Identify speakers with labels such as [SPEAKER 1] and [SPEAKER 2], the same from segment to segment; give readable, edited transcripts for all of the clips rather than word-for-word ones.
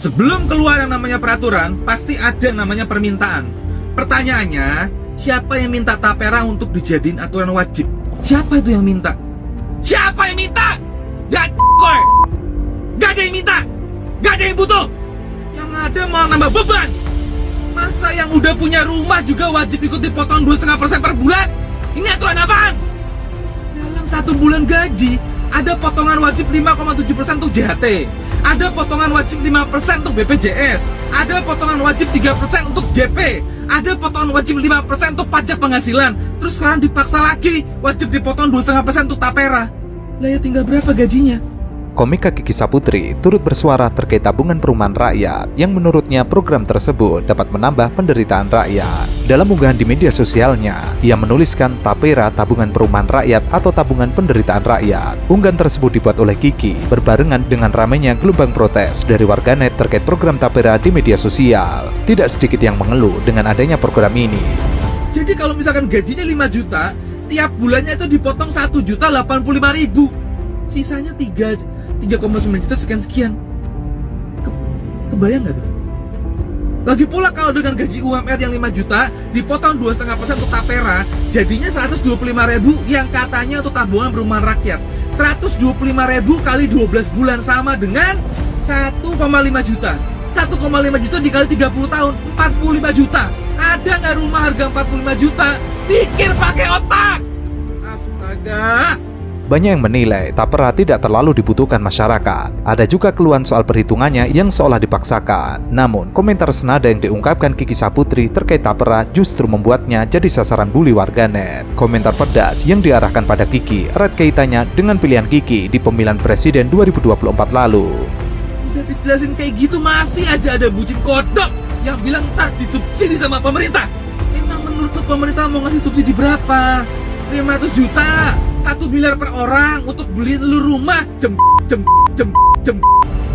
[SPEAKER 1] Sebelum keluar yang namanya peraturan, pasti ada yang namanya permintaan. Pertanyaannya, siapa yang minta tapera untuk dijadiin aturan wajib? Siapa itu yang minta? Siapa yang minta? Gak ada yang minta. Gak ada yang butuh. Yang ada mau nambah beban. Masa yang udah punya rumah juga wajib ikut dipotong 2,5% per bulan? Ini aturan apaan? Dalam 1 bulan gaji, ada potongan wajib 5,7% untuk JHT. Ada potongan wajib 5% untuk BPJS. Ada potongan wajib 3% untuk JP. Ada potongan wajib 5% untuk pajak penghasilan. Terus sekarang dipaksa lagi wajib dipotong 2,5% untuk tapera. Lah ya tinggal berapa gajinya?
[SPEAKER 2] Komika Kiki Saputri turut bersuara terkait tabungan perumahan rakyat yang menurutnya program tersebut dapat menambah penderitaan rakyat. Dalam unggahan di media sosialnya, ia menuliskan tapera tabungan perumahan rakyat atau tabungan penderitaan rakyat. Unggahan tersebut dibuat oleh Kiki berbarengan dengan ramainya gelombang protes dari warganet terkait program tapera di media sosial. Tidak sedikit yang mengeluh dengan adanya program ini.
[SPEAKER 1] Jadi kalau misalkan gajinya 5 juta, tiap bulannya itu dipotong 1.085.000. Sisanya 3,9 juta sekian. Kebayang gak tuh? Lagi pula kalau dengan gaji UMR yang 5 juta dipotong 2,5% untuk tapera, jadinya 125.000 yang katanya untuk tabungan perumahan rakyat. 125.000 kali 12 bulan sama dengan 1,5 juta. 1,5 juta dikali 30 tahun, 45 juta. Ada nggak rumah harga 45 juta? Pikir pakai otak. Astaga.
[SPEAKER 2] Banyak yang menilai tapera tidak terlalu dibutuhkan masyarakat. Ada juga keluhan soal perhitungannya yang seolah dipaksakan. Namun, komentar senada yang diungkapkan Kiki Saputri terkait tapera justru membuatnya jadi sasaran bully warganet. Komentar pedas yang diarahkan pada Kiki erat kaitannya dengan pilihan Kiki di pemilihan presiden 2024 lalu.
[SPEAKER 1] Udah dijelasin kayak gitu masih aja ada bucin kodok yang bilang ntar disubsidi sama pemerintah. Emang menurut lu pemerintah mau ngasih subsidi berapa? 500 juta, 1 miliar per orang untuk beliin lu rumah.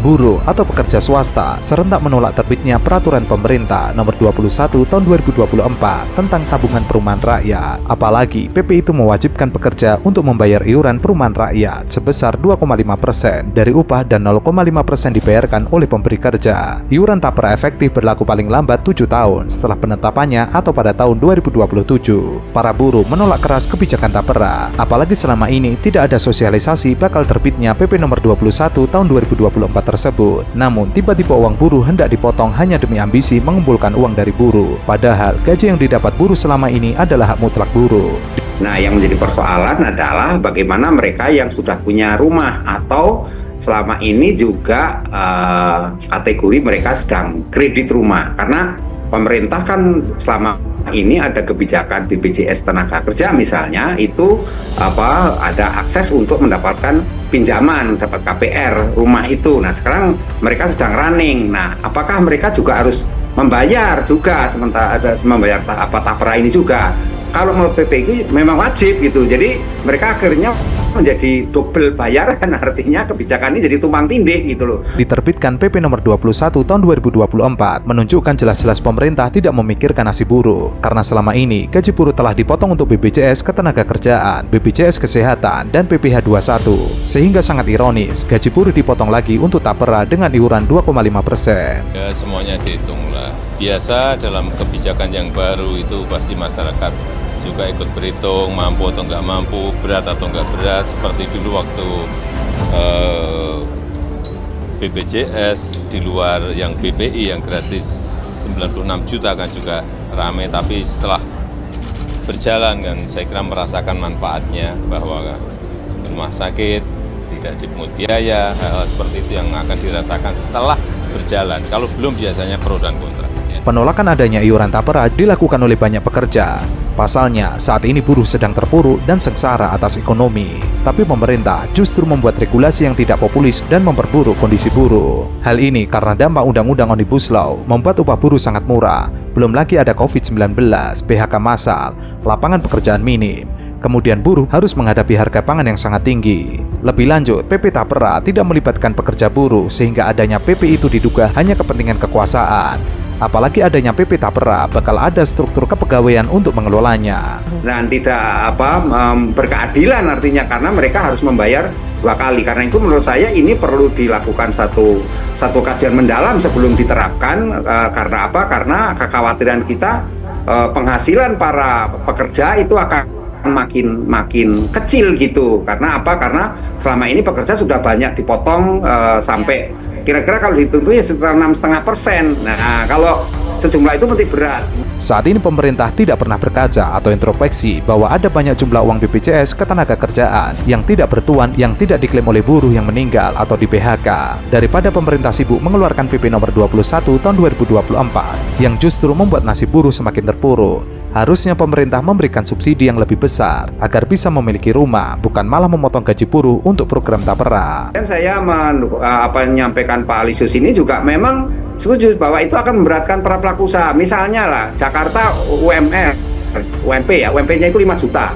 [SPEAKER 2] Buruh atau pekerja swasta serentak menolak terbitnya Peraturan Pemerintah Nomor 21 Tahun 2024 tentang tabungan perumahan rakyat. Apalagi PP itu mewajibkan pekerja untuk membayar iuran perumahan rakyat sebesar 2,5% dari upah dan 0,5% dibayarkan oleh pemberi kerja. Iuran tapera efektif berlaku paling lambat 7 tahun setelah penetapannya atau pada tahun 2027. Para buruh menolak keras kebijakan tapera, apalagi selama ini tidak ada sosialisasi bakal terbitnya PP Nomor 21 Tahun 2024 tersebut. Namun tiba-tiba uang buruh hendak dipotong hanya demi ambisi mengumpulkan uang dari buruh. Padahal gaji yang didapat buruh selama ini adalah hak mutlak buruh.
[SPEAKER 3] Nah, yang menjadi persoalan adalah bagaimana mereka yang sudah punya rumah atau selama ini juga kategori mereka sedang kredit rumah. Karena pemerintah kan selama ini ada kebijakan BPJS tenaga kerja misalnya itu ada akses untuk mendapatkan pinjaman, dapat KPR rumah itu. Nah, sekarang mereka sedang running. Nah, apakah mereka juga harus membayar juga sementara ada membayar tapera ini juga? Kalau menurut PPI memang wajib gitu. Jadi mereka akhirnya menjadi double bayaran, artinya kebijakan ini jadi tumpang tindih gitu loh.
[SPEAKER 2] Diterbitkan PP Nomor 21 Tahun 2024 menunjukkan jelas-jelas pemerintah tidak memikirkan nasib buruh. Karena selama ini gaji buruh telah dipotong untuk BPJS Ketenagakerjaan, BPJS Kesehatan, dan PPh 21. Sehingga sangat ironis, gaji buruh dipotong lagi untuk tapera dengan iuran 2,5%.
[SPEAKER 4] Ya, semuanya dihitung lah. Biasa dalam kebijakan yang baru itu pasti masyarakat juga ikut berhitung, mampu atau nggak mampu, berat atau nggak berat. Seperti dulu waktu BPJS di luar yang BPI yang gratis 96 juta kan juga rame, tapi setelah berjalan kan saya kira merasakan manfaatnya bahwa rumah sakit tidak dipungut biaya, hal seperti itu yang akan dirasakan setelah berjalan. Kalau belum biasanya pro dan kontra.
[SPEAKER 2] Penolakan adanya iuran tapera dilakukan oleh banyak pekerja. Pasalnya, saat ini buruh sedang terpuruk dan sengsara atas ekonomi. Tapi pemerintah justru membuat regulasi yang tidak populis dan memperburuk kondisi buruh. Hal ini karena dampak Undang-Undang Omnibus Law membuat upah buruh sangat murah. Belum lagi ada COVID-19, PHK massal, lapangan pekerjaan minim. Kemudian buruh harus menghadapi harga pangan yang sangat tinggi. Lebih lanjut, PP Tapera tidak melibatkan pekerja buruh sehingga adanya PP itu diduga hanya kepentingan kekuasaan. Apalagi adanya PP Tapera bakal ada struktur kepegawaian untuk mengelolanya.
[SPEAKER 3] Dan tidak berkeadilan artinya karena mereka harus membayar 2 kali. Karena itu menurut saya ini perlu dilakukan satu kajian mendalam sebelum diterapkan. Karena apa? Karena kekhawatiran kita penghasilan para pekerja itu akan makin kecil gitu. Karena apa? Karena selama ini pekerja sudah banyak dipotong sampai kira-kira kalau dihitung itu ya sekitar 6,5%. Nah, kalau sejumlah itu mesti berat.
[SPEAKER 2] Saat ini pemerintah tidak pernah berkaca atau introspeksi bahwa ada banyak jumlah uang BPJS ketenagakerjaan yang tidak bertuan, yang tidak diklaim oleh buruh yang meninggal atau di PHK. Daripada pemerintah sibuk mengeluarkan PP nomor 21 tahun 2024 yang justru membuat nasib buruh semakin terpuruk, harusnya pemerintah memberikan subsidi yang lebih besar agar bisa memiliki rumah, bukan malah memotong gaji buruh untuk program tapera.
[SPEAKER 3] Dan saya menyampaikan Pak Alisius ini juga memang setuju bahwa itu akan memberatkan para pelaku usaha. Misalnya lah, Jakarta UMP ya, UMP-nya itu 5 juta.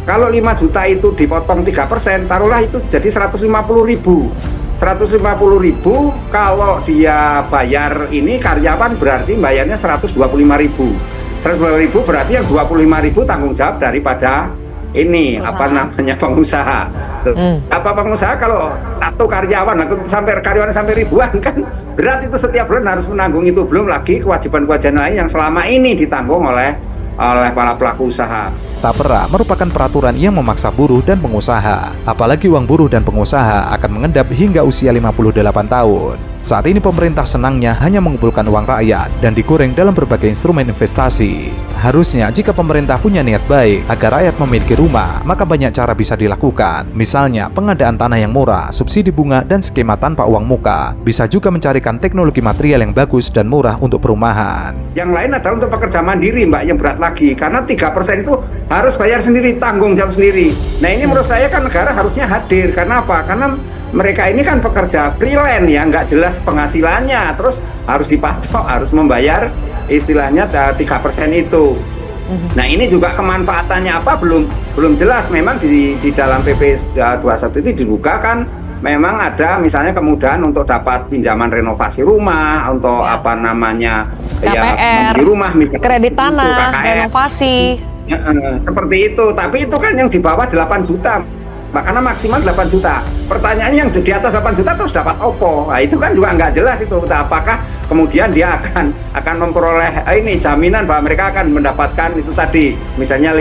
[SPEAKER 3] Kalau 5 juta itu dipotong 3%, taruhlah itu jadi 150.000. 150.000 kalau dia bayar ini karyawan berarti bayarnya 125.000. 125.000 berarti yang 25.000 tanggung jawab daripada ini pengusaha. Apa pengusaha kalau satu karyawan sampai ribuan kan berat, itu setiap bulan harus menanggung itu, belum lagi kewajiban-kewajiban lain yang selama ini ditanggung oleh para pelaku usaha.
[SPEAKER 2] Tapera merupakan peraturan yang memaksa buruh dan pengusaha, apalagi uang buruh dan pengusaha akan mengendap hingga usia 58 tahun. Saat ini pemerintah senangnya hanya mengumpulkan uang rakyat dan digoreng dalam berbagai instrumen investasi. Harusnya jika pemerintah punya niat baik agar rakyat memiliki rumah, maka banyak cara bisa dilakukan. Misalnya pengadaan tanah yang murah, subsidi bunga, dan skema tanpa uang muka. Bisa juga mencarikan teknologi material yang bagus dan murah untuk perumahan.
[SPEAKER 3] Yang lain adalah untuk pekerja mandiri, Mbak, yang berat lagi, karena 3% itu harus bayar sendiri, tanggung jawab sendiri. Nah, ini menurut saya kan negara harusnya hadir. Karena apa? Karena mereka ini kan pekerja freelance ya, nggak jelas penghasilannya, terus harus dipatok, harus membayar istilahnya 3% itu. Nah, ini juga kemanfaatannya apa belum jelas. Memang di dalam PP 21 itu dibuka kan memang ada misalnya kemudahan untuk dapat pinjaman renovasi rumah, untuk
[SPEAKER 5] KPR,
[SPEAKER 3] di rumah,
[SPEAKER 5] kredit tanah, renovasi.
[SPEAKER 3] Seperti itu. Tapi itu kan yang di bawah 8 juta. Karena maksimal 8 juta. Pertanyaannya yang di atas 8 juta terus dapat opo? Nah, itu kan juga nggak jelas itu. Apakah kemudian dia akan memperoleh ini jaminan bahwa mereka akan mendapatkan itu tadi, misalnya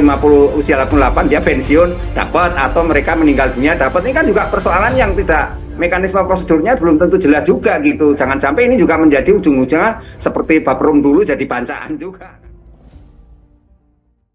[SPEAKER 3] usia 88 dia pensiun dapat, atau mereka meninggal dunia dapat. Ini kan juga persoalan yang tidak, mekanisme prosedurnya belum tentu jelas juga gitu. Jangan sampai ini juga menjadi ujung-ujungnya seperti Baprum dulu jadi bancaan juga.